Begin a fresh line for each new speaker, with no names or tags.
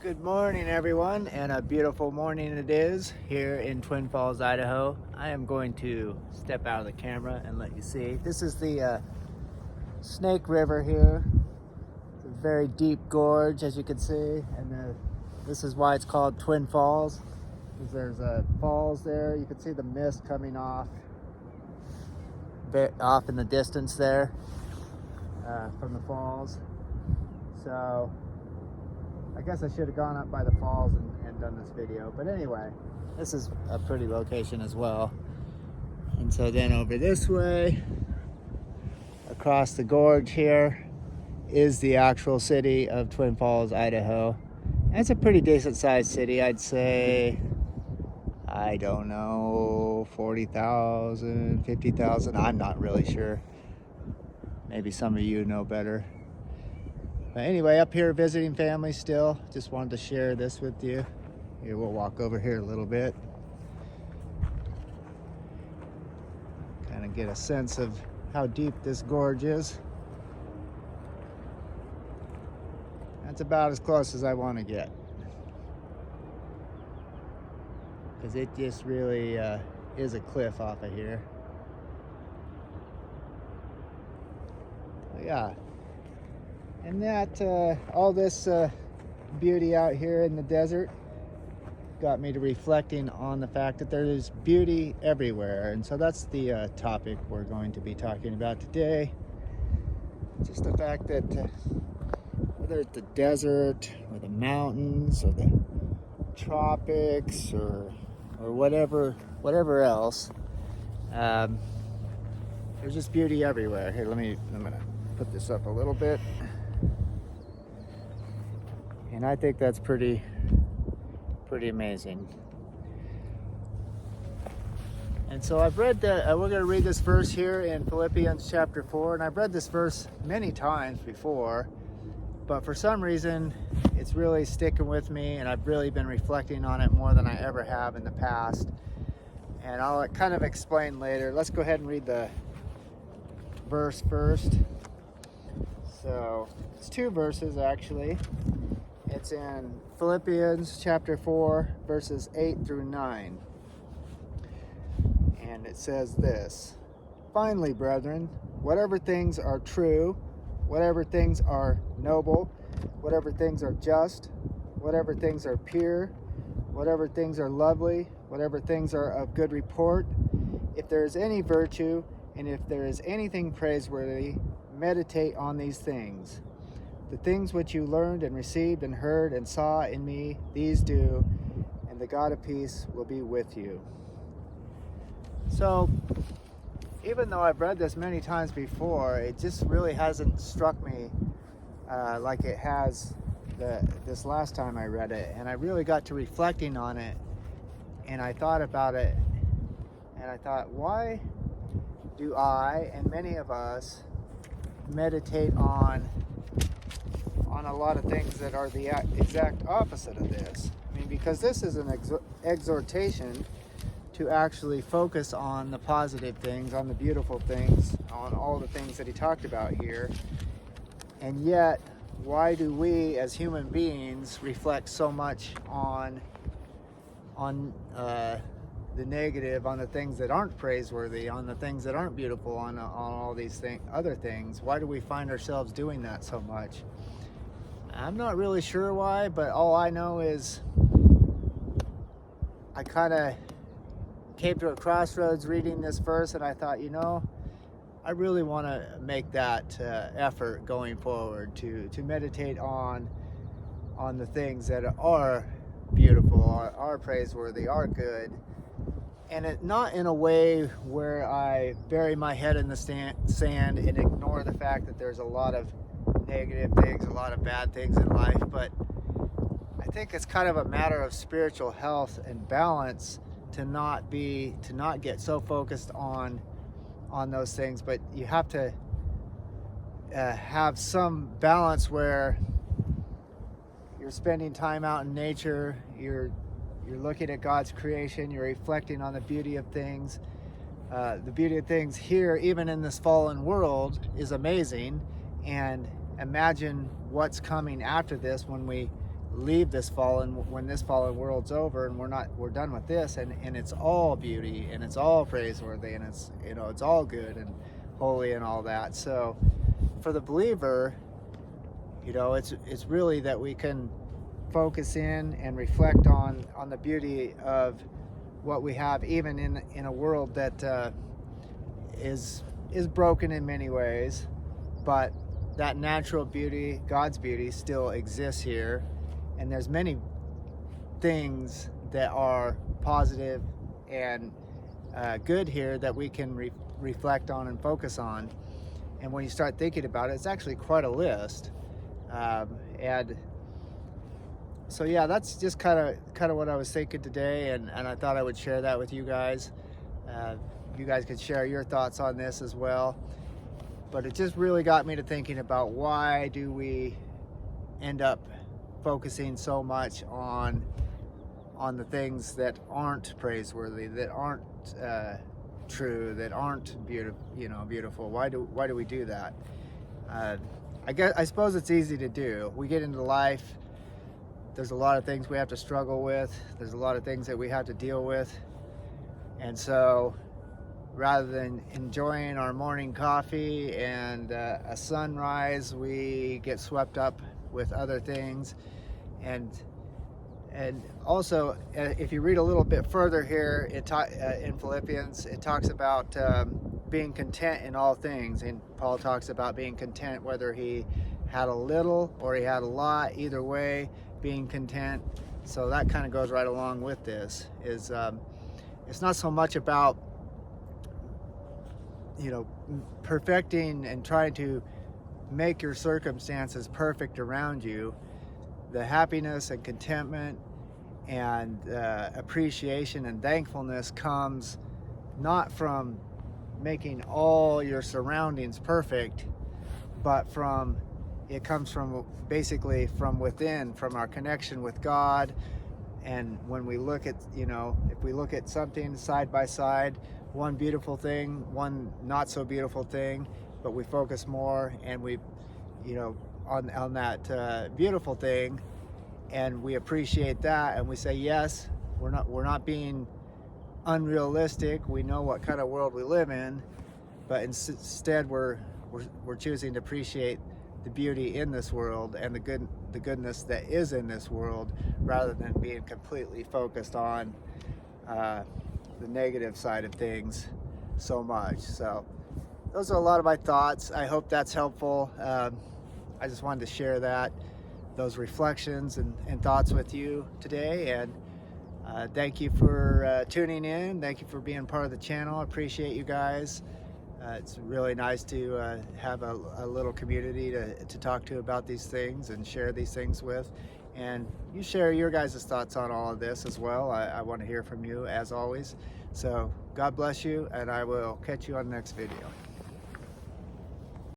Good morning, everyone, and a beautiful morning it is here in Twin Falls, Idaho. I am going to step out of the camera and let you see. This is the Snake River here. It's a very deep gorge, as you can see, and this is why it's called Twin Falls, because there's falls there. You can see the mist coming off in the distance there from the falls. So I guess I should have gone up by the falls and done this video. But anyway, this is a pretty location as well. And so then over this way, across the gorge here, is the actual city of Twin Falls, Idaho. And it's a pretty decent sized city. I'd say, I don't know, 40,000, 50,000. I'm not really sure. Maybe some of you know better. But anyway, up here visiting family still. Just wanted to share this with you. Here, we'll walk over here a little bit. Kind of get a sense of how deep this gorge is. That's about as close as I want to get. Because it just really is a cliff off of here. But yeah. And that, all this beauty out here in the desert got me to reflecting on the fact that there is beauty everywhere. And so that's the topic we're going to be talking about today. Just the fact that whether it's the desert or the mountains or the tropics or whatever else, there's just beauty everywhere. Here, I'm gonna put this up a little bit. And I think that's pretty amazing. And so I've read that, we're going to read this verse here in Philippians chapter 4. And I've read this verse many times before, but for some reason it's really sticking with me, and I've really been reflecting on it more than I ever have in the past. And I'll kind of explain later. Let's go ahead and read the verse first. So it's two verses actually. It's in Philippians chapter 4, verses 8 through 9. And it says this: "Finally, brethren, whatever things are true, whatever things are noble, whatever things are just, whatever things are pure, whatever things are lovely, whatever things are of good report, if there is any virtue, and if there is anything praiseworthy, meditate on these things. The things which you learned and received and heard and saw in me, these do, and the God of peace will be with you." So, even though I've read this many times before, it just really hasn't struck me like it has this last time I read it. And I really got to reflecting on it, and I thought about it, and I thought, why do I and many of us meditate on a lot of things that are the exact opposite of this? I mean, because this is an exhortation to actually focus on the positive things, on the beautiful things, on all the things that he talked about here. And yet, why do we as human beings reflect so much on the negative, on the things that aren't praiseworthy, on the things that aren't beautiful, on all these other things? Why do we find ourselves doing that so much? I'm not really sure why, but all I know is I kind of came to a crossroads reading this verse, and I thought, I really want to make that effort going forward to meditate on the things that are beautiful, are praiseworthy, are good, and not in a way where I bury my head in the sand and ignore the fact that there's a lot of negative things, a lot of bad things in life. But I think it's kind of a matter of spiritual health and balance to not get so focused on those things. But you have to have some balance where you're spending time out in nature, you're looking at God's creation, you're reflecting on the beauty of things. The beauty of things here, even in this fallen world, is amazing. And imagine what's coming after this when we leave this fallen, when this fallen world's over and we're done with this, and it's all beauty and it's all praiseworthy and it's, you know, it's all good and holy and all that. So for the believer, you know, it's really that we can focus in and reflect on the beauty of what we have, even in a world that is broken in many ways, but that natural beauty, God's beauty, still exists here. And there's many things that are positive and good here that we can reflect on and focus on. And when you start thinking about it, it's actually quite a list. And so yeah, that's just kind of what I was thinking today, and I thought I would share that with you guys. You guys could share your thoughts on this as well. But it just really got me to thinking about, why do we end up focusing so much on the things that aren't praiseworthy, that aren't true, that aren't beautiful? Why do we do that? I suppose it's easy to do. We get into life, there's a lot of things we have to struggle with, there's a lot of things that we have to deal with, and so rather than enjoying our morning coffee and a sunrise, we get swept up with other things. And also, if you read a little bit further here in Philippians, it talks about being content in all things. And Paul talks about being content whether he had a little or he had a lot. Either way, being content. So that kind of goes right along with this. It's not so much about, you know, perfecting and trying to make your circumstances perfect around you. The happiness and contentment and appreciation and thankfulness comes not from making all your surroundings perfect, but it comes from basically from within, from our connection with God. And when we look at, you know, if we look at something side by side, one beautiful thing, one not so beautiful thing, but we focus more and we, you know, on that beautiful thing, and we appreciate that, and we say, yes, we're not being unrealistic. We know what kind of world we live in, but instead we're choosing to appreciate the beauty in this world and the goodness that is in this world, rather than being completely focused on the negative side of things so much. So those are a lot of my thoughts. I hope that's helpful. I just wanted to share those reflections and thoughts with you today. And thank you for tuning in. Thank you for being part of the channel. I appreciate you guys. It's really nice to have a little community to talk to about these things and share these things with. And you share your guys' thoughts on all of this as well. I want to hear from you as always. So God bless you, and I will catch you on the next video.